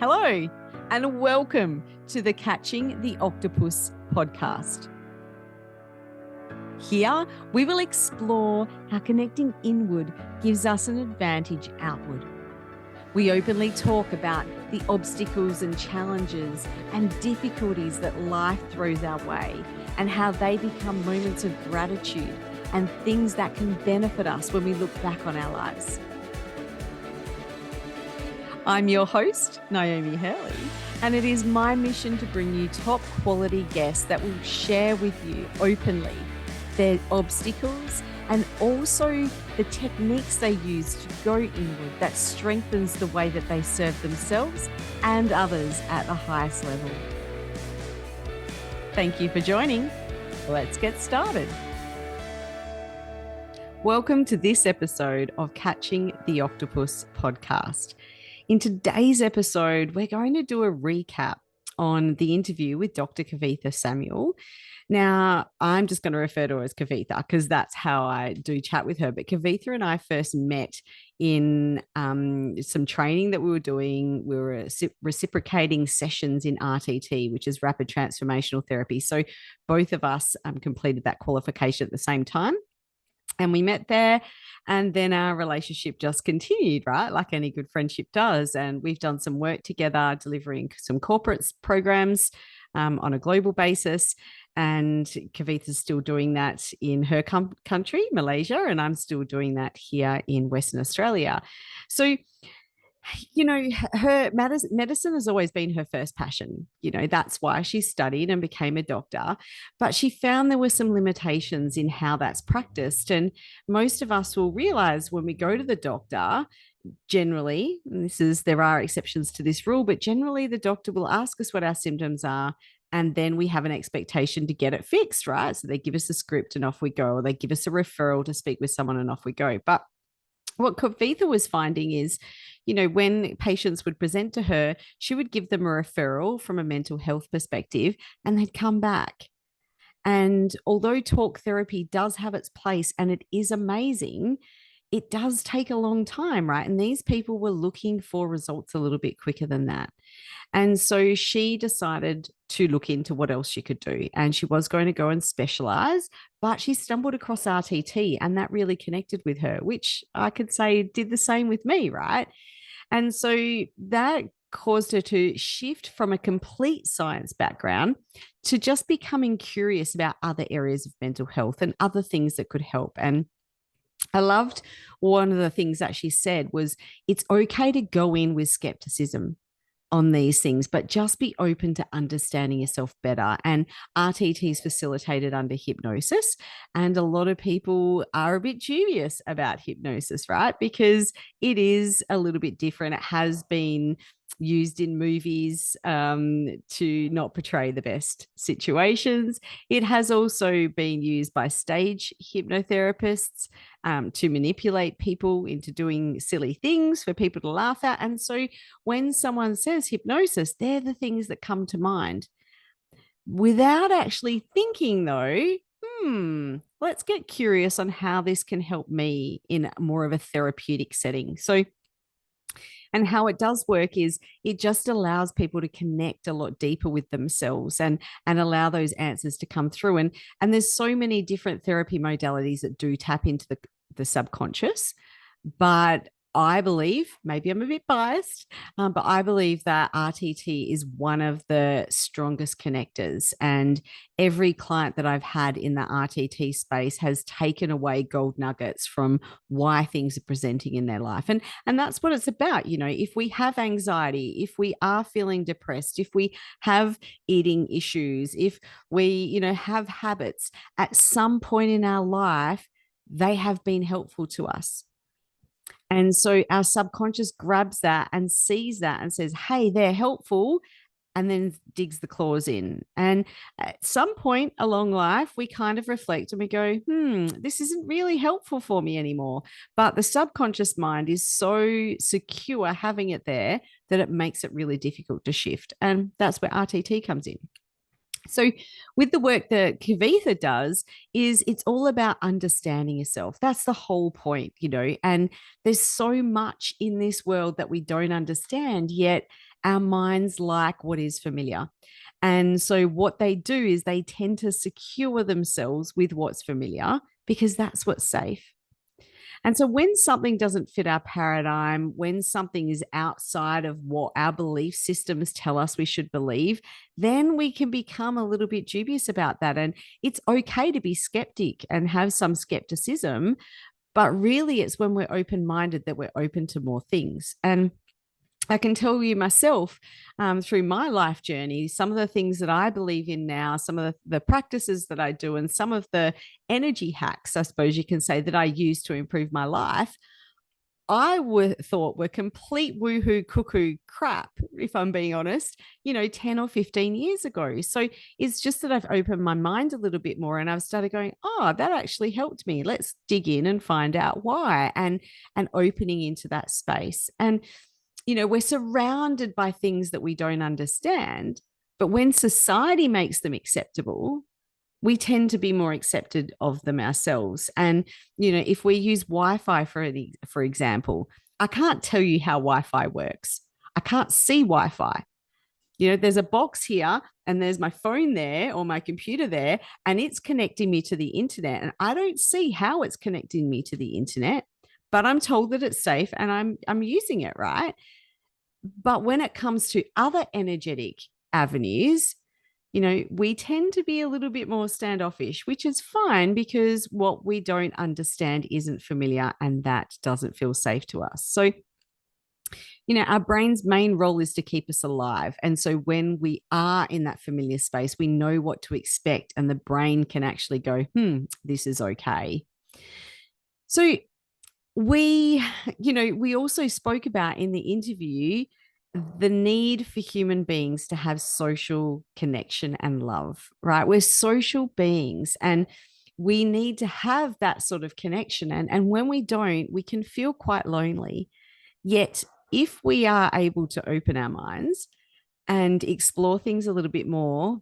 Hello, and welcome to the Catching the Octopus podcast. Here, we will explore how connecting inward gives us an advantage outward. We openly talk about the obstacles and challenges and difficulties that life throws our way and how they become moments of gratitude and things that can benefit us when we look back on our lives. I'm your host, Niomi Hurley, and it is my mission to bring you top quality guests that will share with you openly their obstacles and also the techniques they use to go inward that strengthens the way that they serve themselves and others at the highest level. Thank you for joining. Let's get started. Welcome to this episode of Catching the Octopus podcast. In today's episode, we're going to do a recap on the interview with Dr. Kavitha Samuel. Now, I'm just going to refer to her as Kavitha because that's how I do chat with her. But Kavitha and I first met in some training that we were doing. We were reciprocating sessions in RTT, which is Rapid Transformational Therapy. So both of us completed that qualification at the same time. And we met there, and then our relationship just continued, right? Like any good friendship does. And we've done some work together, delivering some corporate programs on a global basis. And Kavitha's still doing that in her country, Malaysia, and I'm still doing that here in Western Australia. So, you know, her medicine has always been her first passion. You know, that's why she studied and became a doctor. But she found there were some limitations in how that's practiced. And most of us will realize when we go to the doctor, generally, and there are exceptions to this rule, but generally the doctor will ask us what our symptoms are. And then we have an expectation to get it fixed, right? So they give us a script and off we go, or they give us a referral to speak with someone and off we go. But what Kavitha was finding is, you know, when patients would present to her, she would give them a referral from a mental health perspective and they'd come back. And although talk therapy does have its place and it is amazing, it does take a long time, right? And these people were looking for results a little bit quicker than that. And so she decided to look into what else she could do. And she was going to go and specialize, but she stumbled across RTT and that really connected with her, which I could say did the same with me, right? And so that caused her to shift from a complete science background to just becoming curious about other areas of mental health and other things that could help. And I loved one of the things that she said was, it's okay to go in with skepticism on these things, but just be open to understanding yourself better. And RTT is facilitated under hypnosis. And a lot of people are a bit dubious about hypnosis, right? Because it is a little bit different. It has been used in movies to not portray the best situations. It has also been used by stage hypnotherapists to manipulate people into doing silly things for people to laugh at. And so when someone says hypnosis, they're the things that come to mind. Without actually thinking, though, let's get curious on how this can help me in more of a therapeutic setting. And how it does work is it just allows people to connect a lot deeper with themselves and allow those answers to come through. And there's so many different therapy modalities that do tap into the subconscious. But I believe, maybe I'm a bit biased, but I believe that RTT is one of the strongest connectors. And every client that I've had in the RTT space has taken away gold nuggets from why things are presenting in their life. And that's what it's about. You know, if we have anxiety, if we are feeling depressed, if we have eating issues, if we, you know, have habits, at some point in our life, they have been helpful to us. And so our subconscious grabs that and sees that and says, hey, they're helpful, and then digs the claws in. And at some point along life, we kind of reflect and we go, this isn't really helpful for me anymore. But the subconscious mind is so secure having it there that it makes it really difficult to shift. And that's where RTT comes in. So with the work that Kavitha does is it's all about understanding yourself. That's the whole point, you know, and there's so much in this world that we don't understand, yet our minds like what is familiar. And so what they do is they tend to secure themselves with what's familiar because that's what's safe. And so when something doesn't fit our paradigm, when something is outside of what our belief systems tell us we should believe, then we can become a little bit dubious about that. And it's okay to be skeptic and have some skepticism, but really it's when we're open minded that we're open to more things. And I can tell you myself through my life journey, some of the things that I believe in now, some of the practices that I do, and some of the energy hacks, I suppose you can say, that I use to improve my life, thought were complete woohoo cuckoo crap, if I'm being honest, 10 or 15 years ago. So it's just that I've opened my mind a little bit more and I've started going, oh, that actually helped me. Let's dig in and find out why, and opening into that space. And we're surrounded by things that we don't understand, but when society makes them acceptable, we tend to be more accepted of them ourselves. And, if we use Wi-Fi for example, I can't tell you how Wi-Fi works. I can't see Wi-Fi. There's a box here and there's my phone there or my computer there, and it's connecting me to the internet. And I don't see how it's connecting me to the internet, but I'm told that it's safe and I'm using it, right? But when it comes to other energetic avenues, we tend to be a little bit more standoffish, which is fine because what we don't understand isn't familiar and that doesn't feel safe to us. So, our brain's main role is to keep us alive. And so when we are in that familiar space, we know what to expect and the brain can actually go, this is okay. So we also spoke about in the interview the need for human beings to have social connection and love, right? We're social beings and we need to have that sort of connection. And when we don't, we can feel quite lonely. Yet, if we are able to open our minds and explore things a little bit more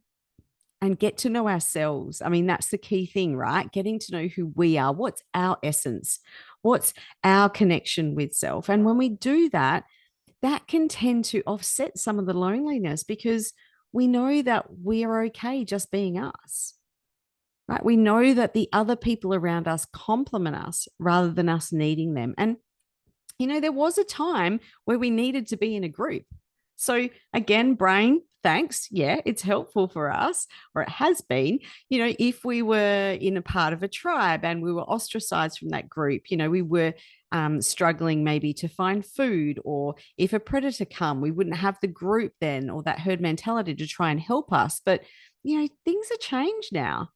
and get to know ourselves, I mean, that's the key thing, right? Getting to know who we are, what's our essence, what's our connection with self. And when we do that, that can tend to offset some of the loneliness because we know that we are okay just being us, right? We know that the other people around us complement us rather than us needing them. And, there was a time where we needed to be in a group. So again, brain, thanks. Yeah, it's helpful for us, or it has been. If we were in a part of a tribe and we were ostracized from that group, we were struggling maybe to find food, or if a predator come, we wouldn't have the group then or that herd mentality to try and help us. But, things are changed now.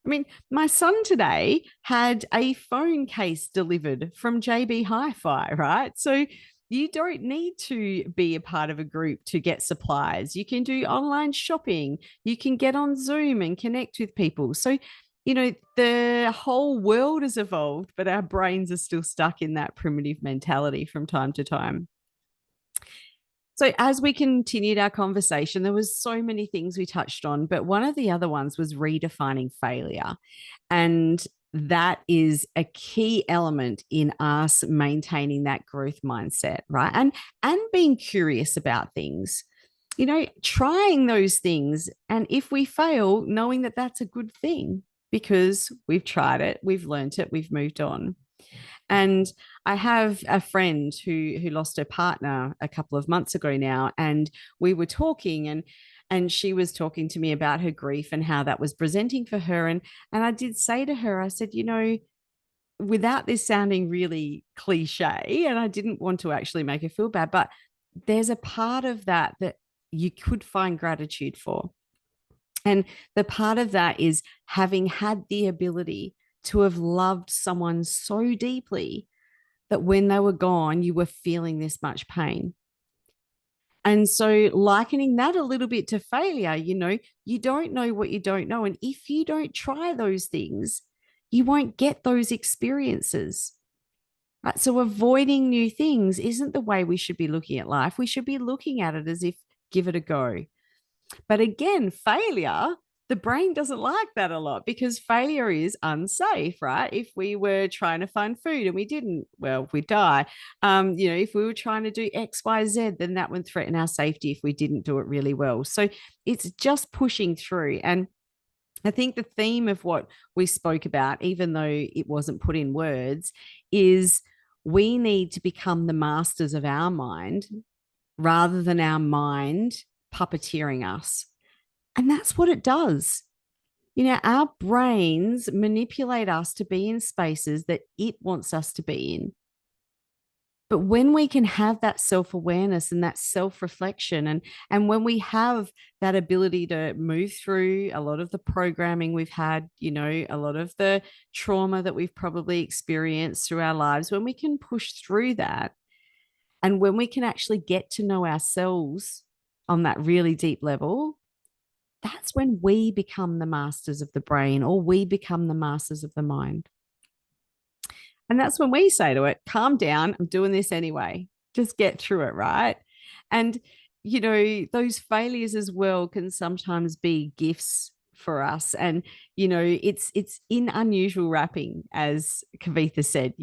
I mean, my son today had a phone case delivered from JB Hi-Fi, right? So you don't need to be a part of a group to get supplies. You can do online shopping. You can get on Zoom and connect with people. So, the whole world has evolved, but our brains are still stuck in that primitive mentality from time to time. So as we continued our conversation, there was so many things we touched on, but one of the other ones was redefining failure. And that is a key element in us maintaining that growth mindset, right? And being curious about things, trying those things. And if we fail, knowing that that's a good thing because we've tried it, we've learned it, we've moved on. And I have a friend who lost her partner a couple of months ago now, and we were talking, and she was talking to me about her grief and how that was presenting for her. And I did say to her, I said, without this sounding really cliche, and I didn't want to actually make her feel bad, but there's a part of that you could find gratitude for. And the part of that is having had the ability to have loved someone so deeply that when they were gone, you were feeling this much pain. And so likening that a little bit to failure, you don't know what you don't know. And if you don't try those things, you won't get those experiences. Right? So avoiding new things isn't the way we should be looking at life. We should be looking at it as if give it a go. But again, failure the brain doesn't like that a lot because failure is unsafe, right? If we were trying to find food and we didn't, well, we die. If we were trying to do X, Y, Z, then that would threaten our safety if we didn't do it really well. So it's just pushing through. And I think the theme of what we spoke about, even though it wasn't put in words, is we need to become the masters of our mind rather than our mind puppeteering us. And that's what it does. Our brains manipulate us to be in spaces that it wants us to be in. But when we can have that self-awareness and that self-reflection, and when we have that ability to move through a lot of the programming we've had, a lot of the trauma that we've probably experienced through our lives, when we can push through that, and when we can actually get to know ourselves on that really deep level, that's when we become the masters of the brain, or we become the masters of the mind. And that's when we say to it, calm down, I'm doing this anyway. Just get through it, right? And, those failures as well can sometimes be gifts for us. And, it's in unusual wrapping, as Kavitha said,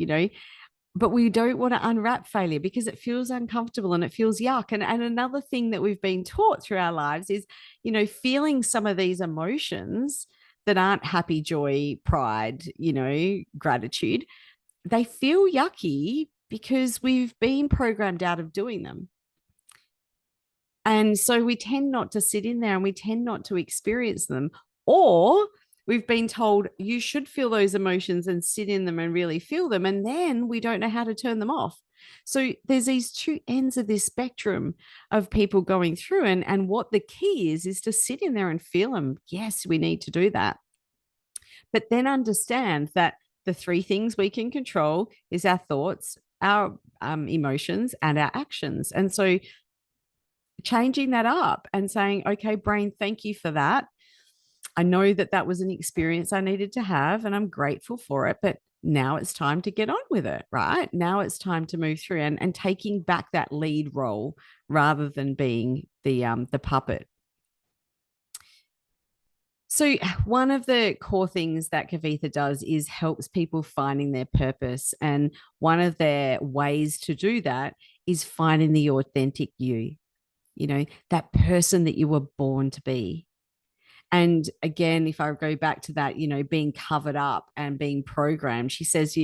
but we don't want to unwrap failure because it feels uncomfortable and it feels yuck. And another thing that we've been taught through our lives is, feeling some of these emotions that aren't happy, joy, pride, gratitude, they feel yucky because we've been programmed out of doing them. And so we tend not to sit in there and we tend not to experience them. Or we've been told you should feel those emotions and sit in them and really feel them. And then we don't know how to turn them off. So there's these two ends of this spectrum of people going through. And what the key is to sit in there and feel them. Yes, we need to do that. But then understand that the three things we can control is our thoughts, our emotions, and our actions. And so changing that up and saying, okay, brain, thank you for that. I know that that was an experience I needed to have, and I'm grateful for it. But now it's time to get on with it, right? Now it's time to move through and taking back that lead role rather than being the puppet. So one of the core things that Kavitha does is helps people finding their purpose. And one of their ways to do that is finding the authentic you, that person that you were born to be. And again, if I go back to that, being covered up and being programmed, she says,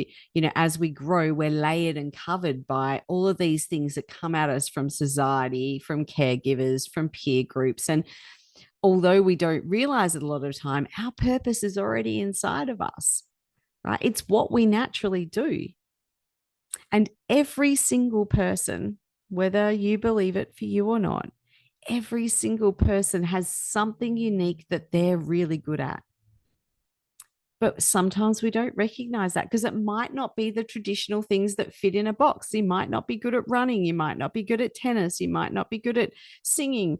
as we grow, we're layered and covered by all of these things that come at us from society, from caregivers, from peer groups. And although we don't realize it a lot of time, our purpose is already inside of us, right? It's what we naturally do. And every single person, whether you believe it for you or not, every single person has something unique that they're really good at. But sometimes we don't recognize that because it might not be the traditional things that fit in a box. You might not be good at running. You might not be good at tennis. You might not be good at singing.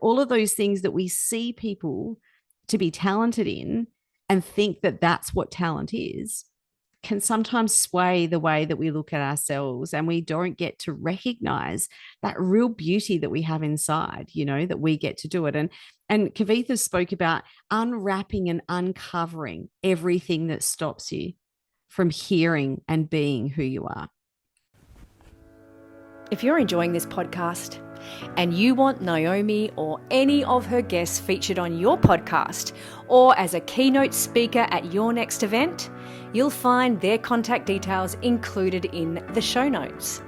All of those things that we see people to be talented in and think that that's what talent is can sometimes sway the way that we look at ourselves, and we don't get to recognize that real beauty that we have inside, that we get to do it. And Kavitha spoke about unwrapping and uncovering everything that stops you from hearing and being who you are. If you're enjoying this podcast and you want Niomi or any of her guests featured on your podcast or as a keynote speaker at your next event, you'll find their contact details included in the show notes.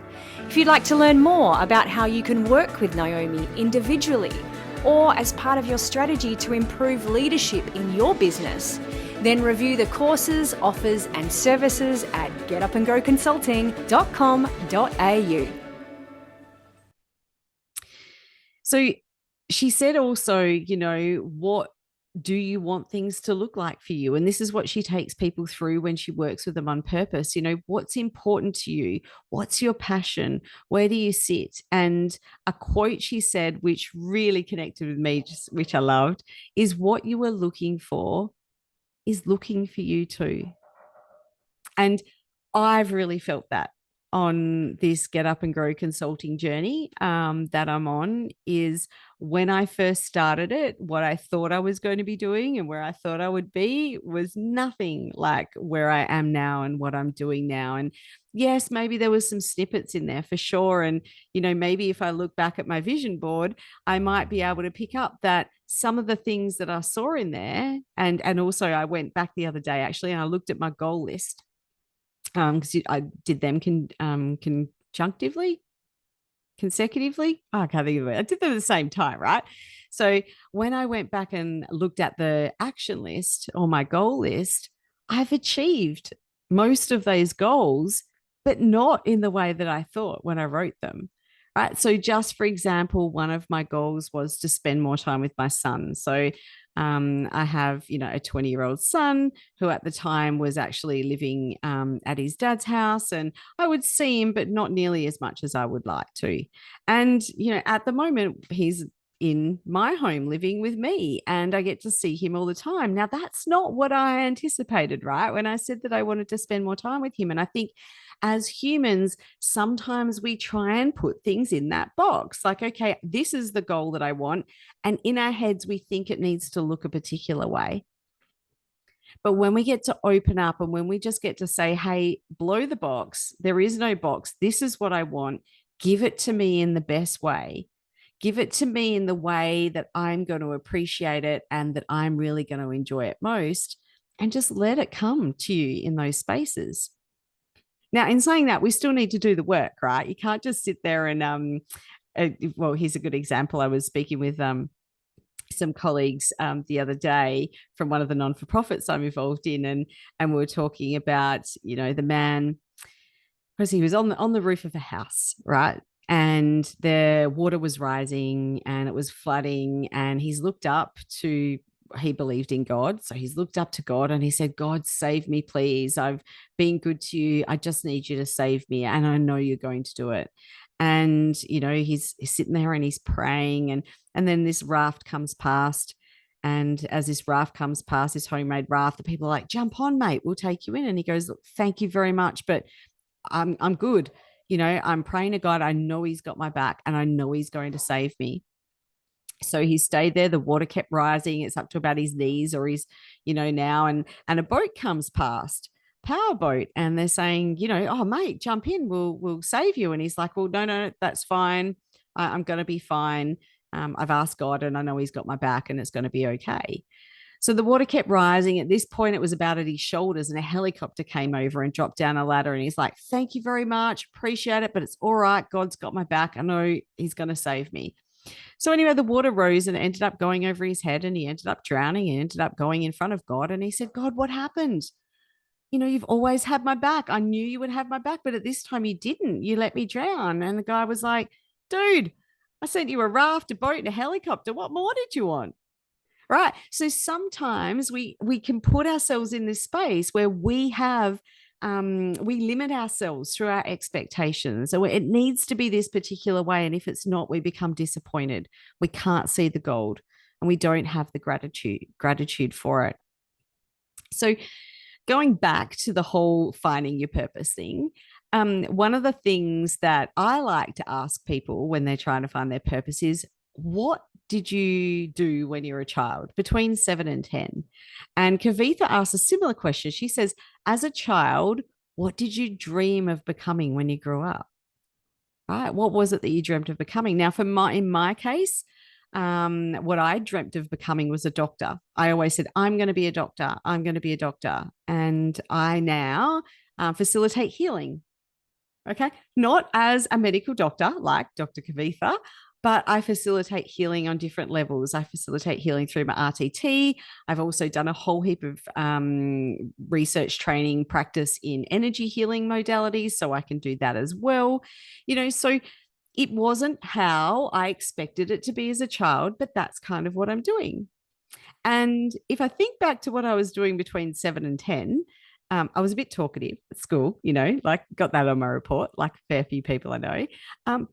If you'd like to learn more about how you can work with Niomi individually or as part of your strategy to improve leadership in your business, then review the courses, offers and services at getupandgoconsulting.com.au. So she said also, what do you want things to look like for you? And this is what she takes people through when she works with them on purpose. What's important to you? What's your passion? Where do you sit? And a quote she said, which really connected with me, which I loved, is what you are looking for is looking for you too. And I've really felt that. on this Get Up and Grow consulting journey that I'm on is when I first started it, what I thought I was going to be doing and where I thought I would be was nothing like where I am now and what I'm doing now. And yes, maybe there was some snippets in there for sure. And, maybe if I look back at my vision board, I might be able to pick up that some of the things that I saw in there. And also I went back the other day actually, and I looked at my goal list because I did them conjunctively, consecutively. Oh, I can't think of it. I did them at the same time, right? So when I went back and looked at the action list or my goal list, I've achieved most of those goals, but not in the way that I thought when I wrote them. Right. So, just for example, one of my goals was to spend more time with my son. So, I have, a 20-year-old son who at the time was actually living at his dad's house, and I would see him, but not nearly as much as I would like to. And, at the moment, he's in my home living with me and I get to see him all the time. Now, that's not what I anticipated, right? When I said that I wanted to spend more time with him. And I think as humans, sometimes we try and put things in that box like, okay, this is the goal that I want. And in our heads, we think it needs to look a particular way. But when we get to open up and when we just get to say, hey, blow the box, there is no box. This is what I want. Give it to me in the best way. Give it to me in the way that I'm going to appreciate it and that I'm really going to enjoy it most. And just let it come to you in those spaces. Now, in saying that, we still need to do the work, right? You can't just sit there and, well, here's a good example. I was speaking with some colleagues the other day from one of the non-for-profits I'm involved in, and we were talking about, the man, because he was on the roof of a house, right? And the water was rising and it was flooding, and he's looked up to, he believed in God. So he's looked up to God and he said, God, save me, please. I've been good to you. I just need you to save me. And I know you're going to do it. And, he's sitting there and he's praying. And then this raft comes past. And as this raft comes past, this homemade raft, the people are like, jump on, mate, we'll take you in. And he goes, look, thank you very much, but I'm good. I'm praying to God. I know he's got my back and I know he's going to save me. So he stayed there. The water kept rising. It's up to about his knees or his, now. And a boat comes past, power boat, and they're saying, oh mate, jump in. We'll save you. And he's like, well, no, that's fine. I'm going to be fine. I've asked God, and I know he's got my back, and it's going to be okay. So the water kept rising. At this point, it was about at his shoulders, and a helicopter came over and dropped down a ladder. And he's like, thank you very much. Appreciate it, but it's all right. God's got my back. I know he's going to save me. So anyway, the water rose and it ended up going over his head, and he ended up drowning and ended up going in front of God. And he said, God, what happened? You've always had my back. I knew you would have my back, but at this time you didn't. You let me drown. And the guy was like, dude, I sent you a raft, a boat, and a helicopter. What more did you want? Right. So sometimes we can put ourselves in this space where we limit ourselves through our expectations. So it needs to be this particular way. And if it's not, we become disappointed. We can't see the gold and we don't have the gratitude for it. So going back to the whole finding your purpose thing, one of the things that I like to ask people when they're trying to find their purpose is, what did you do when you were a child between 7 and 10? And Kavitha asks a similar question. She says, as a child, what did you dream of becoming when you grew up? Right? What was it that you dreamt of becoming? Now, in my case, what I dreamt of becoming was a doctor. I always said, I'm going to be a doctor. I'm going to be a doctor. And I now facilitate healing. Okay. Not as a medical doctor like Dr. Kavitha, but I facilitate healing on different levels. I facilitate healing through my RTT. I've also done a whole heap of research training practice in energy healing modalities, so I can do that as well. So it wasn't how I expected it to be as a child, but that's kind of what I'm doing. And if I think back to what I was doing between 7 and 10, I was a bit talkative at school, like got that on my report, like a fair few people I know.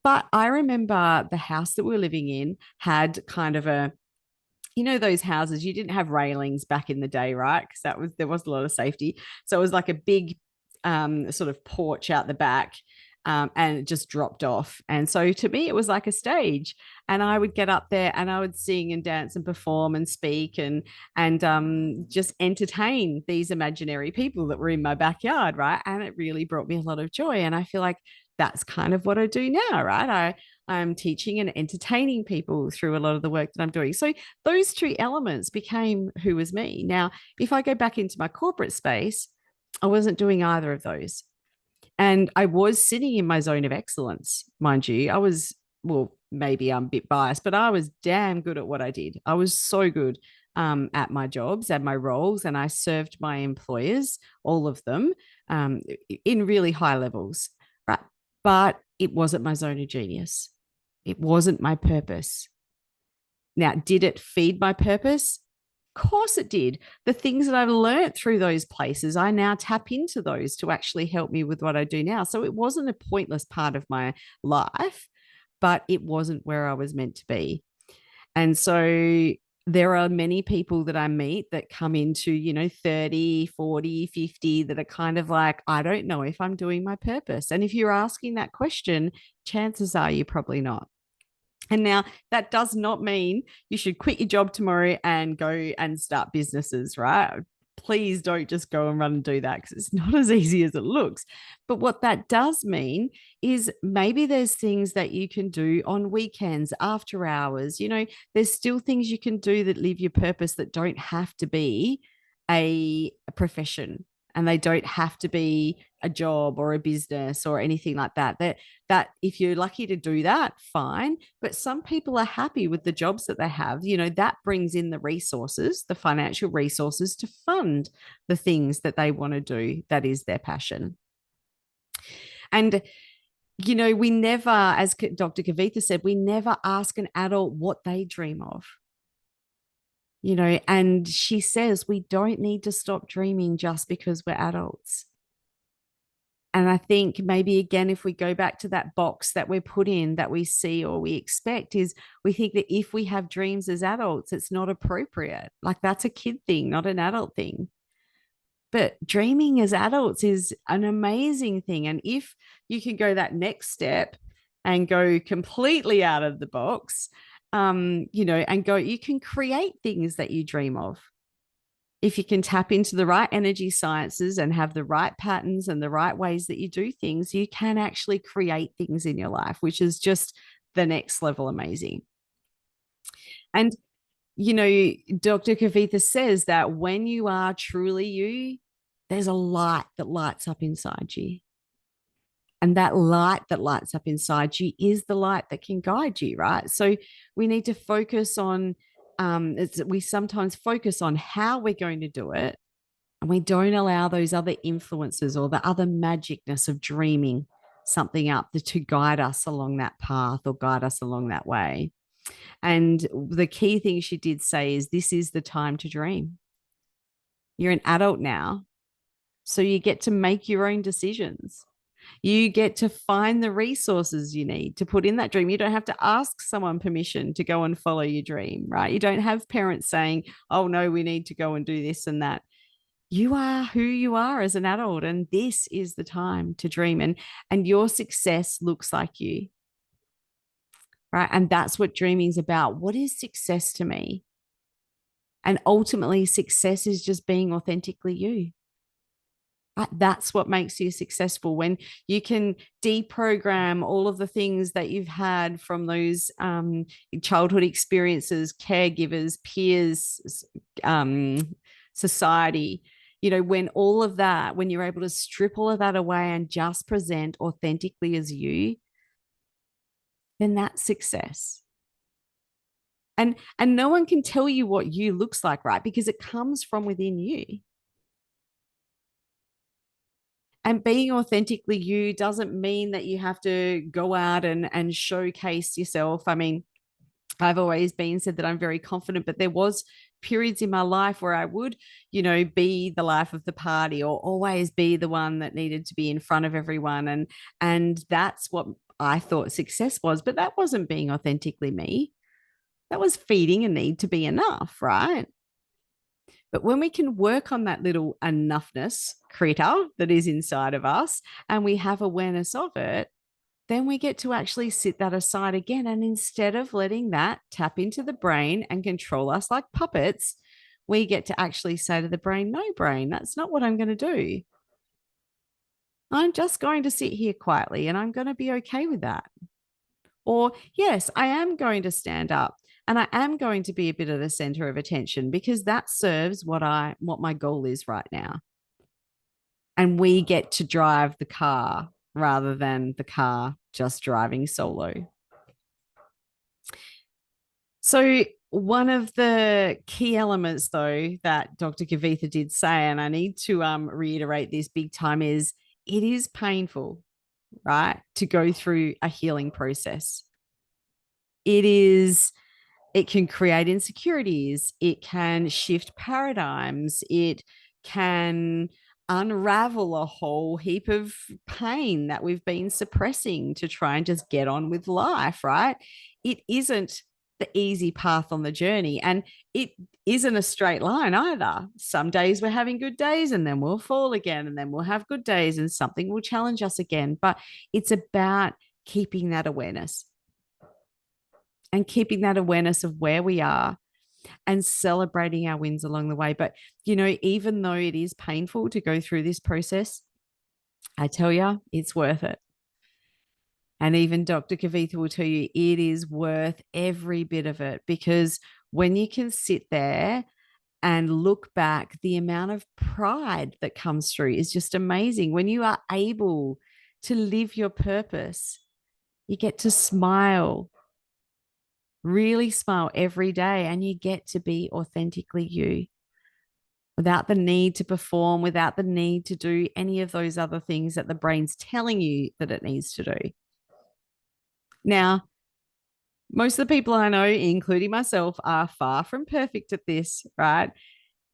But I remember the house that we were living in had kind of those houses, you didn't have railings back in the day, right? Because there was a lot of safety. So it was like a big sort of porch out the back. and it just dropped off. And so to me, it was like a stage. And I would get up there and I would sing and dance and perform and speak and just entertain these imaginary people that were in my backyard, right? And it really brought me a lot of joy. And I feel like that's kind of what I do now, right? I'm teaching and entertaining people through a lot of the work that I'm doing. So those two elements became who was me. Now, if I go back into my corporate space, I wasn't doing either of those. And I was sitting in my zone of excellence, mind you. I was, well, maybe I'm a bit biased, but I was damn good at what I did. I was so good at my jobs, at my roles, and I served my employers, all of them, in really high levels, right? But it wasn't my zone of genius. It wasn't my purpose. Now, did it feed my purpose? Of course it did. The things that I've learned through those places, I now tap into those to actually help me with what I do now. So it wasn't a pointless part of my life, but it wasn't where I was meant to be. And so there are many people that I meet that come into, 30, 40, 50 that are kind of like, I don't know if I'm doing my purpose. And if you're asking that question, chances are you're probably not. And now that does not mean you should quit your job tomorrow and go and start businesses, right? Please don't just go and run and do that because it's not as easy as it looks. But what that does mean is maybe there's things that you can do on weekends, after hours. There's still things you can do that live your purpose that don't have to be a profession, and they don't have to be a job or a business or anything like that. That if you're lucky to do that, fine. But some people are happy with the jobs that they have. That brings in the resources, the financial resources to fund the things that they want to do. That is their passion. And we never, as Dr. Kavitha said, we never ask an adult what they dream of. And she says we don't need to stop dreaming just because we're adults. And I think maybe again, if we go back to that box that we're put in, that we see or we expect, is we think that if we have dreams as adults, it's not appropriate. Like that's a kid thing, not an adult thing. But dreaming as adults is an amazing thing. And if you can go that next step and go completely out of the box, and go, you can create things that you dream of. If you can tap into the right energy sciences and have the right patterns and the right ways that you do things, you can actually create things in your life, which is just the next level amazing. And, Dr. Kavitha says that when you are truly you, there's a light that lights up inside you. And that light that lights up inside you is the light that can guide you, right? So we need to focus on, we sometimes focus on how we're going to do it, and we don't allow those other influences or the other magicness of dreaming something up to guide us along that path or guide us along that way. And the key thing she did say is this is the time to dream. You're an adult now, so you get to make your own decisions. You get to find the resources you need to put in that dream. You don't have to ask someone permission to go and follow your dream, right? You don't have parents saying, oh, no, we need to go and do this and that. You are who you are as an adult, and this is the time to dream. And your success looks like you, right? And that's what dreaming is about. What is success to me? And ultimately, success is just being authentically you. That's what makes you successful, when you can deprogram all of the things that you've had from those childhood experiences, caregivers, peers, society. When all of that, when you're able to strip all of that away and just present authentically as you, then that's success. And no one can tell you what you looks like, right? Because it comes from within you. And being authentically you doesn't mean that you have to go out and showcase yourself. I mean, I've always been said that I'm very confident, but there was periods in my life where I would, be the life of the party or always be the one that needed to be in front of everyone. And that's what I thought success was, but that wasn't being authentically me. That was feeding a need to be enough, right? But when we can work on that little enoughness critter that is inside of us and we have awareness of it, then we get to actually sit that aside again. And instead of letting that tap into the brain and control us like puppets, we get to actually say to the brain, no, brain, that's not what I'm going to do. I'm just going to sit here quietly and I'm going to be okay with that. Or, yes, I am going to stand up and I am going to be a bit of the center of attention because that serves what my goal is right now. And we get to drive the car rather than the car just driving solo. So, one of the key elements, though, that Dr. Kavitha did say, and I need to reiterate this big time, is it is painful, right, to go through a healing process. It can create insecurities. It can shift paradigms. It can unravel a whole heap of pain that we've been suppressing to try and just get on with life, right? It isn't the easy path on the journey. And it isn't a straight line either. Some days we're having good days and then we'll fall again and then we'll have good days and something will challenge us again. But it's about keeping that awareness and keeping that awareness of where we are and celebrating our wins along the way. But, even though it is painful to go through this process, I tell you, it's worth it. And even Dr. Kavitha will tell you it is worth every bit of it, because when you can sit there and look back, the amount of pride that comes through is just amazing. When you are able to live your purpose, you get to smile, really smile every day, and you get to be authentically you without the need to perform, without the need to do any of those other things that the brain's telling you that it needs to do. Now, most of the people I know, including myself, are far from perfect at this, right?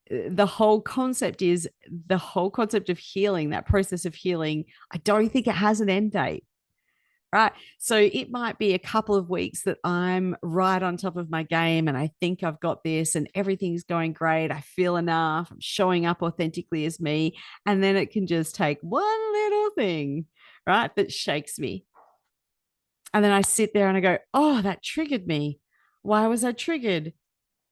The whole concept of healing, that process of healing, I don't think it has an end date. Right. So it might be a couple of weeks that I'm right on top of my game and I think I've got this and everything's going great. I feel enough. I'm showing up authentically as me. And then it can just take one little thing, right, that shakes me. And then I sit there and I go, oh, that triggered me. Why was I triggered?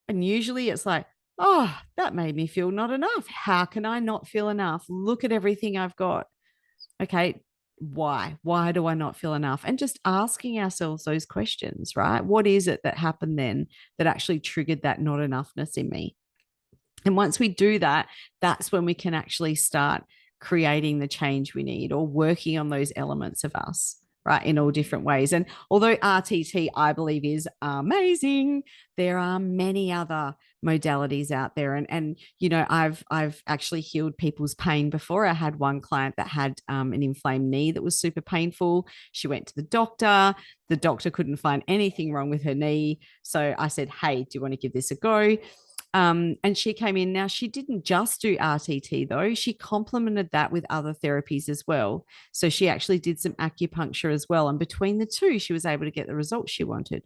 And usually it's like, oh, that made me feel not enough. How can I not feel enough? Look at everything I've got. Okay, why do I not feel enough? And just asking ourselves those questions, right? What is it that happened then that actually triggered that not enoughness in me? And once we do that, that's when we can actually start creating the change we need or working on those elements of us, right, in all different ways. And although RTT, I believe, is amazing, there are many other modalities out there. And I've actually healed people's pain before. I had one client that had an inflamed knee that was super painful. She went to the doctor. The doctor couldn't find anything wrong with her knee. So I said, hey, do you want to give this a go? And she came in. Now, she didn't just do RTT, though. She complemented that with other therapies as well. So she actually did some acupuncture as well. And between the two, she was able to get the results she wanted.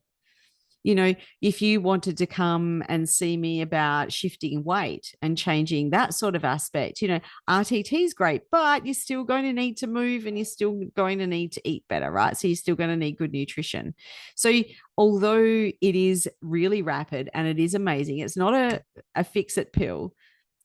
If you wanted to come and see me about shifting weight and changing that sort of aspect, RTT is great, but you're still going to need to move and you're still going to need to eat better, right? So you're still going to need good nutrition. So although it is really rapid and it is amazing, it's not a fix-it pill.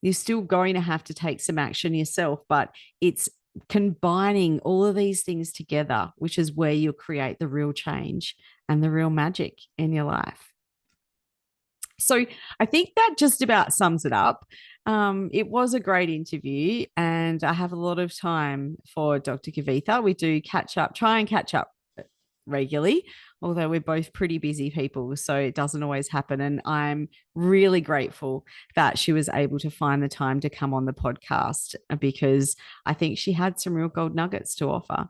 You're still going to have to take some action yourself, but it's combining all of these things together, which is where you'll create the real change and the real magic in your life. So I think that just about sums it up. It was a great interview, and I have a lot of time for Dr. Kavitha. We do try and catch up regularly, although we're both pretty busy people, so it doesn't always happen. And I'm really grateful that she was able to find the time to come on the podcast, because I think she had some real gold nuggets to offer.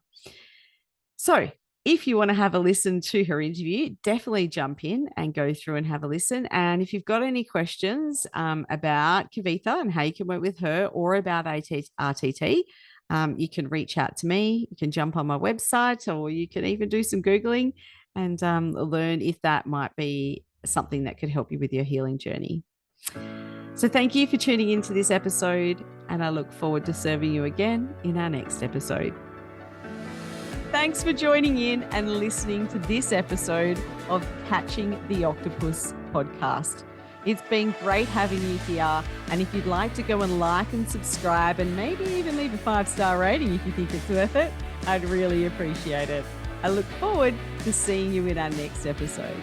So if you want to have a listen to her interview, definitely jump in and go through and have a listen. And if you've got any questions about Kavitha and how you can work with her, or about RTT, you can reach out to me. You can jump on my website, or you can even do some Googling and learn if that might be something that could help you with your healing journey. So thank you for tuning into this episode, and I look forward to serving you again in our next episode. Thanks for joining in and listening to this episode of Catching the Octopus podcast. It's been great having you here. And if you'd like to go and like and subscribe and maybe even leave a 5-star rating if you think it's worth it, I'd really appreciate it. I look forward to seeing you in our next episode.